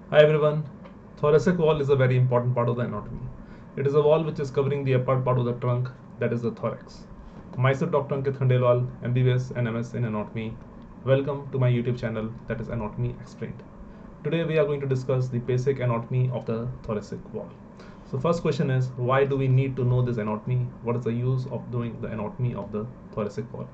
Hi everyone. Thoracic wall is a very important part of the anatomy. It is a wall which is covering the upper part of the trunk, that is the thorax. Myself Dr. Ankit Khandelwal, MBBS and MS in anatomy. Welcome to my YouTube channel, that is Anatomy Explained. Today we are going to discuss the basic anatomy of the thoracic wall. So first question is, why do we need to know this anatomy? What is the use of doing the anatomy of the thoracic wall?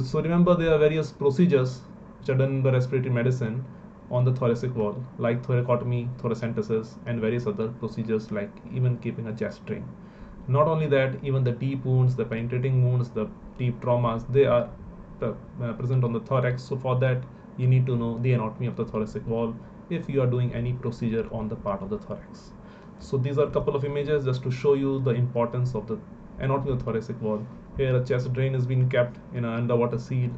So remember, there are various procedures which are done in the respiratory medicine on the thoracic wall, like thoracotomy, thoracentesis, and various other procedures like even keeping a chest drain. Not only that, even the deep wounds, the penetrating wounds, the deep traumas, they are present on the thorax. So for that, you need to know the anatomy of the thoracic wall if you are doing any procedure on the part of the thorax. So these are a couple of images just to show you the importance of the anatomy of the thoracic wall. Here a chest drain is being kept in an underwater seal,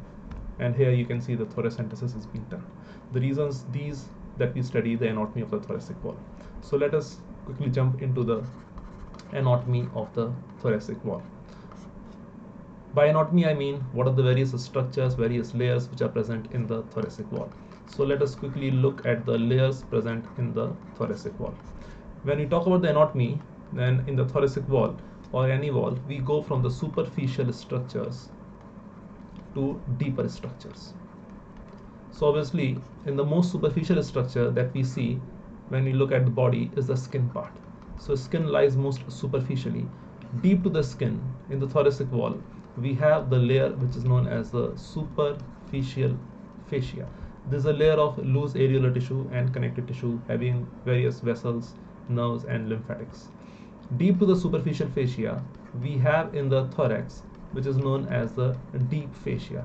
and here you can see the thoracentesis is being done. The reasons these that we study the anatomy of the thoracic wall. So let us quickly jump into the anatomy of the thoracic wall. By anatomy, I mean what are the various structures, various layers which are present in the thoracic wall. So let us quickly look at the layers present in the thoracic wall. When we talk about the anatomy, then in the thoracic wall or any wall, we go from the superficial structures to deeper structures. So obviously, in the most superficial structure that we see when we look at the body is the skin part. So skin lies most superficially. Deep to the skin in the thoracic wall, we have the layer which is known as the superficial fascia. This is a layer of loose areolar tissue and connective tissue having various vessels, nerves, and lymphatics. Deep to the superficial fascia, we have in the thorax which is known as the deep fascia.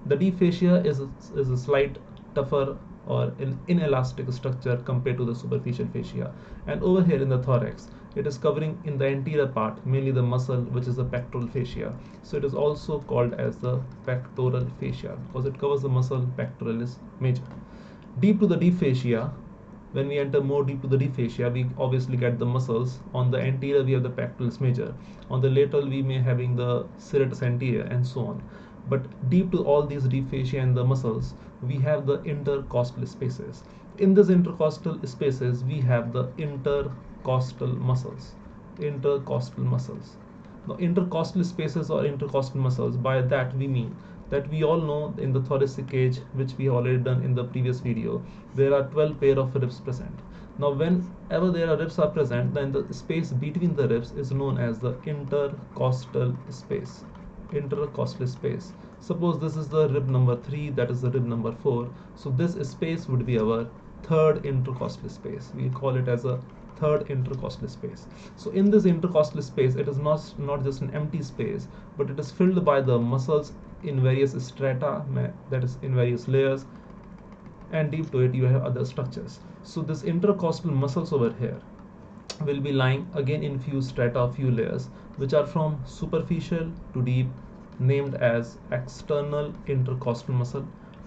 The deep fascia is a slight tougher or an inelastic structure compared to the superficial fascia, and over here in the thorax it is covering in the anterior part mainly the muscle which is the pectoral fascia. So it is also called as the pectoral fascia because it covers the muscle pectoralis major. Deep to the deep fascia, when we enter more deep to the deep fascia, we obviously get the muscles. On the anterior we have the pectoralis major, on the lateral we may having the serratus anterior, and so on. But deep to all these deep fascia and the muscles, we have the intercostal spaces. In these intercostal spaces, we have the intercostal muscles. Intercostal muscles. Now, intercostal spaces or intercostal muscles, by that we mean that we all know in the thoracic cage, which we have already done in the previous video, there are 12 pair of ribs present. Now, whenever there are ribs are present, then the space between the ribs is known as the intercostal space. Intercostal space. Suppose this is the rib number 3, that is the rib number 4. So this space would be our third intercostal space. We call it as a third intercostal space. So in this intercostal space, it is not just an empty space, but it is filled by the muscles in various strata, that is in various layers, and deep to it you have other structures. So this intercostal muscles over here will be lying again in few strata, few layers, which are from superficial to deep, named as external intercostal muscle.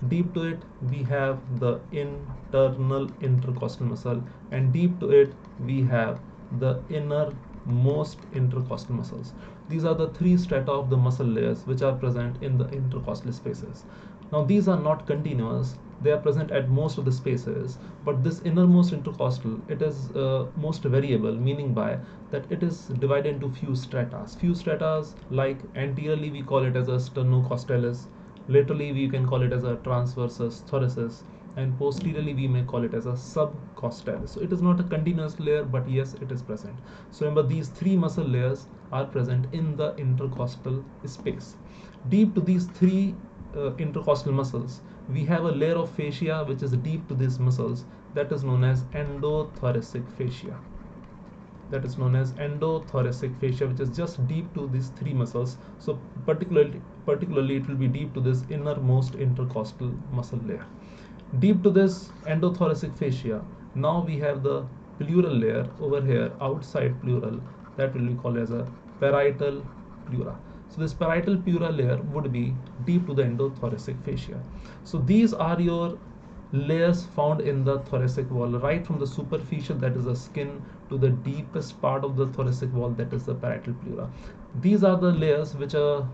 Deep to it we have the internal intercostal muscle, and deep to it we have the innermost intercostal muscles. These are the three strata of the muscle layers which are present in the intercostal spaces. Now these are not continuous, they are present at most of the spaces, but this innermost intercostal, it is most variable, meaning by that it is divided into few stratas. Few stratas, like anteriorly we call it as a sternocostalis, laterally we can call it as a transversus thoracis, and posteriorly we may call it as a subcostalis. So it is not a continuous layer, but yes, it is present. So remember, these three muscle layers are present in the intercostal space. Deep to these three intercostal muscles, we have a layer of fascia which is deep to these muscles, that is known as endothoracic fascia. That is known as endothoracic fascia, which is just deep to these three muscles. So particularly it will be deep to this innermost intercostal muscle layer. Deep to this endothoracic fascia, now we have the pleural layer over here outside pleural, that will be called as a parietal pleura. So this parietal pleura layer would be deep to the endothoracic fascia. So these are your layers found in the thoracic wall, right from the superficial, that is the skin, to the deepest part of the thoracic wall, that is the parietal pleura. These are the layers which a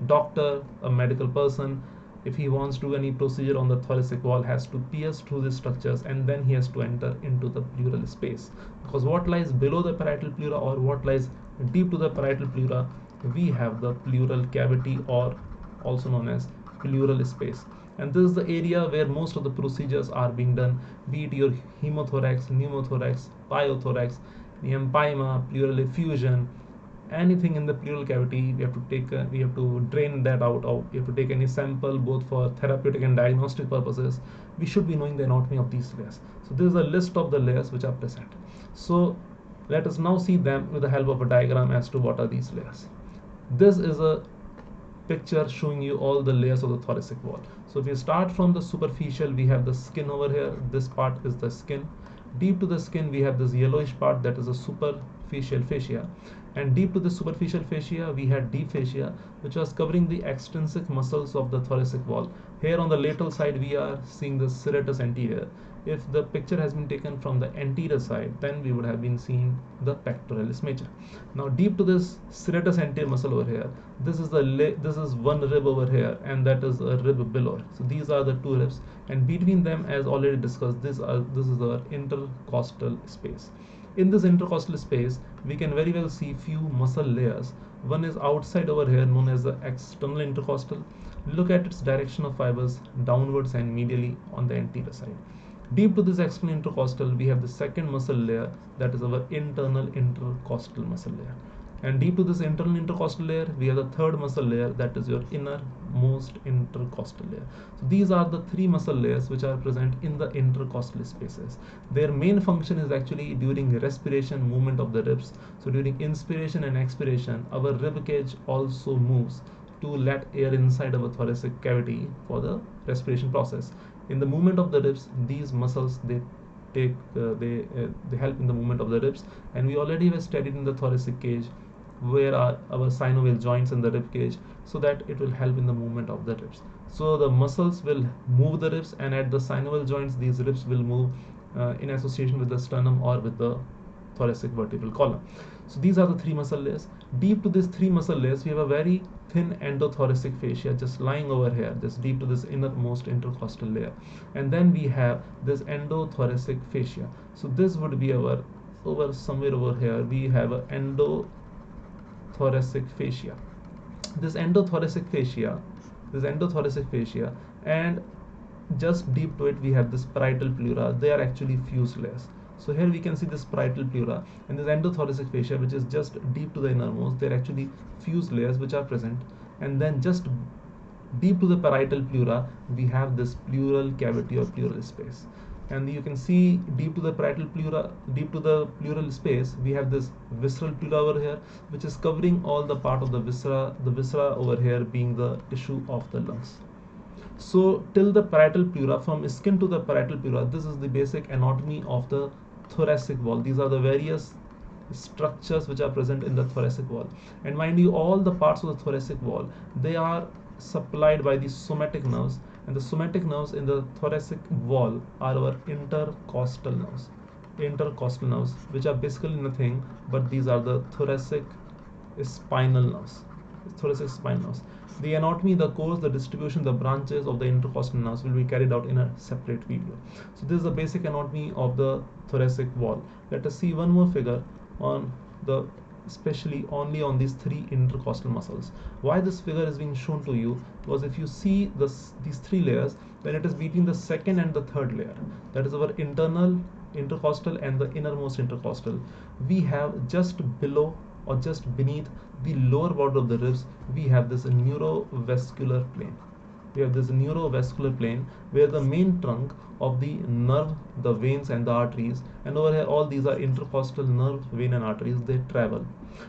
doctor, a medical person, if he wants to do any procedure on the thoracic wall, has to pierce through these structures and then he has to enter into the pleural space, because what lies below the parietal pleura or what lies deep to the parietal pleura, we have the pleural cavity, or also known as pleural space. And this is the area where most of the procedures are being done, be it your hemothorax, pneumothorax, pyothorax, empyema, pleural effusion, anything in the pleural cavity. We have to drain that out, or we have to take any sample both for therapeutic and diagnostic purposes. We should be knowing the anatomy of these layers. So this is a list of the layers which are present. So let us now see them with the help of a diagram as to what are these layers. This is a picture showing you all the layers of the thoracic wall. So if you start from the superficial, we have the skin over here. This part is the skin. Deep to the skin, we have this yellowish part, that is a superficial fascia. And deep to the superficial fascia, we had deep fascia, which was covering the extrinsic muscles of the thoracic wall. Here on the lateral side, we are seeing the serratus anterior. If the picture has been taken from the anterior side, then we would have been seeing the pectoralis major. Now deep to this serratus anterior muscle over here, this is one rib over here, and that is a rib below. So these are the two ribs, and between them, as already discussed, this is our intercostal space. In this intercostal space, we can very well see few muscle layers. One is outside over here, known as the external intercostal. Look at its direction of fibers downwards and medially on the anterior side. Deep to this external intercostal, we have the second muscle layer, that is our internal intercostal muscle layer. And deep to this internal intercostal layer, we have the third muscle layer, that is your innermost intercostal layer. So these are the three muscle layers which are present in the intercostal spaces. Their main function is actually during respiration, movement of the ribs. So during inspiration and expiration, our rib cage also moves to let air inside our thoracic cavity for the respiration process. In the movement of the ribs, these muscles they help in the movement of the ribs, and we already have studied in the thoracic cage where are our synovial joints in the rib cage, so that it will help in the movement of the ribs. So the muscles will move the ribs, and at the synovial joints, these ribs will move in association with the sternum or with the thoracic vertebral column. So these are the three muscle layers. Deep to these three muscle layers, we have a very thin endothoracic fascia just lying over here, just deep to this innermost intercostal layer. And then we have this endothoracic fascia. So this would be our, over somewhere over here, we have an endothoracic fascia. This endothoracic fascia, and just deep to it, we have this parietal pleura. They are actually fused layers. So here we can see this parietal pleura and this endothoracic fascia, which is just deep to the innermost. They're actually fused layers which are present. And then just deep to the parietal pleura, we have this pleural cavity or pleural space. And you can see deep to the parietal pleura, deep to the pleural space, we have this visceral pleura over here, which is covering all the part of the viscera over here being the tissue of the lungs. So till the parietal pleura, from skin to the parietal pleura, this is the basic anatomy of the thoracic wall. These are the various structures which are present in the thoracic wall. And mind you, all the parts of the thoracic wall, they are supplied by the somatic nerves, and the somatic nerves in the thoracic wall are our intercostal nerves, which are basically nothing but these are the thoracic spinal nerves. The anatomy, the course, the distribution, the branches of the intercostal nerves will be carried out in a separate video. So this is the basic anatomy of the thoracic wall. Let us see one more figure on the, especially only on these three intercostal muscles. Why this figure is being shown to you? Because if you see these three layers, then it is between the second and the third layer. That is our internal intercostal and the innermost intercostal. We have just below or just beneath the lower border of the ribs, we have this neurovascular plane. Where the main trunk of the nerve, the veins and the arteries, and over here all these are intercostal nerve, vein and arteries, they travel.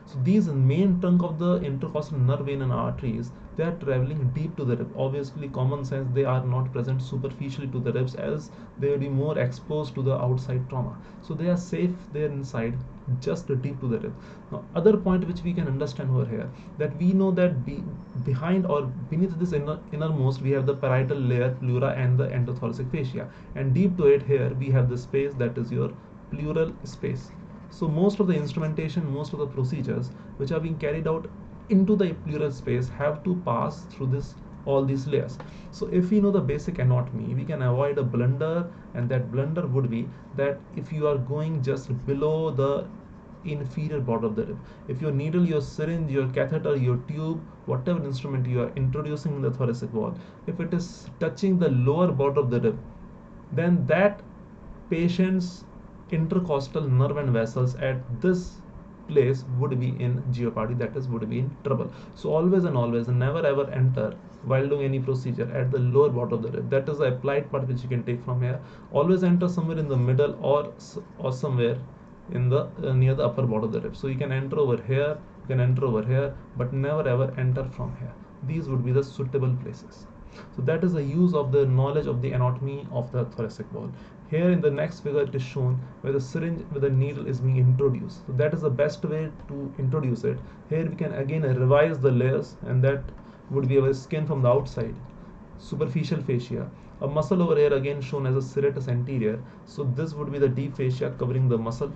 So these main trunk of the intercostal nerve, vein and arteries, they are traveling deep to the rib. Obviously, common sense, they are not present superficially to the ribs, as they will be more exposed to the outside trauma. So they are safe there inside, just deep to the rib. Now, other point which we can understand over here, that we know that behind or beneath this innermost, we have the parietal layer, pleura, and the endothoracic fascia, and deep to it here we have the space that is your pleural space. So most of the instrumentation, most of the procedures which are being carried out into the pleural space have to pass through this all these layers. So if we know the basic anatomy, we can avoid a blunder, and that blunder would be that if you are going just below the inferior border of the rib, if your needle, your syringe, your catheter, your tube, whatever instrument you are introducing in the thoracic wall, if it is touching the lower border of the rib, then that patient's intercostal nerve and vessels at this place would be in jeopardy, that is, would be in trouble. So always and always, never ever enter while doing any procedure at the lower border of the rib. That is the applied part which you can take from here. Always enter somewhere in the middle or somewhere in the near the upper border of the rib. So you can enter over here, you can enter over here, but never ever enter from here. These would be the suitable places. So that is the use of the knowledge of the anatomy of the thoracic wall. Here in the next figure it is shown where the syringe with the needle is being introduced. So that is the best way to introduce it. Here we can again revise the layers, and that would be our skin from the outside, superficial fascia, a muscle over here again shown as a serratus anterior. So this would be the deep fascia covering the muscle.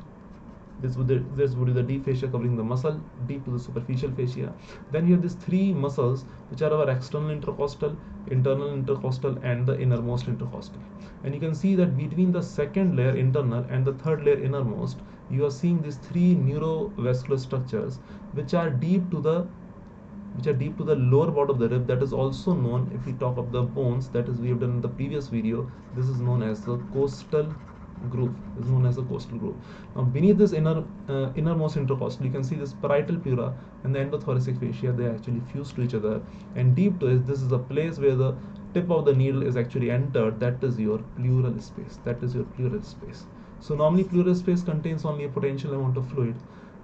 This would be the deep fascia covering the muscle deep to the superficial fascia. Then you have these three muscles which are our external intercostal, internal intercostal, and the innermost intercostal. And you can see that between the second layer internal and the third layer innermost, you are seeing these three neurovascular structures which are deep to the lower border of the rib. That is also known, if we talk of the bones, that is we have done in the previous video, this is known as the costal groove. Now beneath this innermost intercostal, you can see this parietal pleura and the endothoracic fascia. They are actually fused to each other, and deep to it, this is the place where the tip of the needle is actually entered. That is your pleural space. So normally pleural space contains only a potential amount of fluid,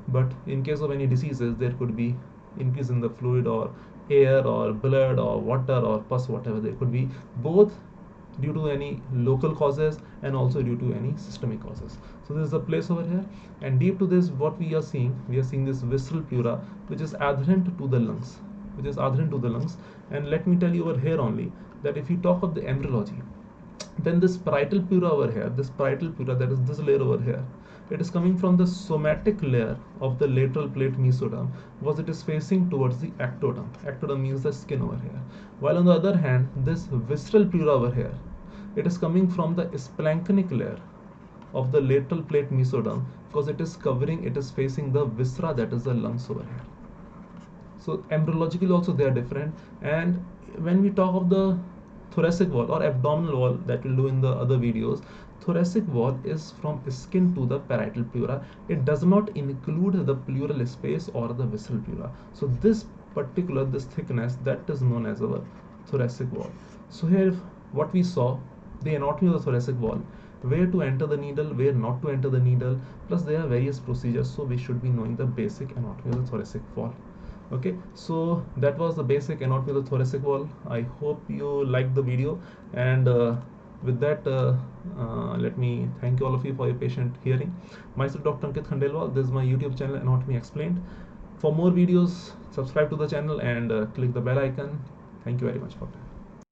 but in case of any diseases, there could be increase in the fluid or air or blood or water or pus, whatever. There could be both due to any local causes and also due to any systemic causes. So this is the place over here, and deep to this, what we are seeing this visceral pleura which is adherent to the lungs, and let me tell you over here only that if you talk of the embryology, then this parietal pleura over here, that is this layer over here, it is coming from the somatic layer of the lateral plate mesoderm, because it is facing towards the ectoderm. Ectoderm means the skin over here. While on the other hand, this visceral pleura over here, it is coming from the splanchnic layer of the lateral plate mesoderm, because it is facing the viscera, that is the lungs over here. So embryologically also they are different. And when we talk of the thoracic wall or abdominal wall, that we'll do in the other videos, thoracic wall is from skin to the parietal pleura. It does not include the pleural space or the visceral pleura. So this thickness, that is known as our thoracic wall. So here what we saw, the anatomy of the thoracic wall, where to enter the needle, where not to enter the needle, plus there are various procedures. So we should be knowing the basic anatomy of the thoracic wall. Okay, so that was the basic anatomy of the thoracic wall. I hope you liked the video, and with that, let me thank all of you for your patient hearing. Myself, Dr. Ankit Khandelwal. This is my YouTube channel, Anatomy Explained. For more videos, subscribe to the channel and click the bell icon. Thank you very much for that.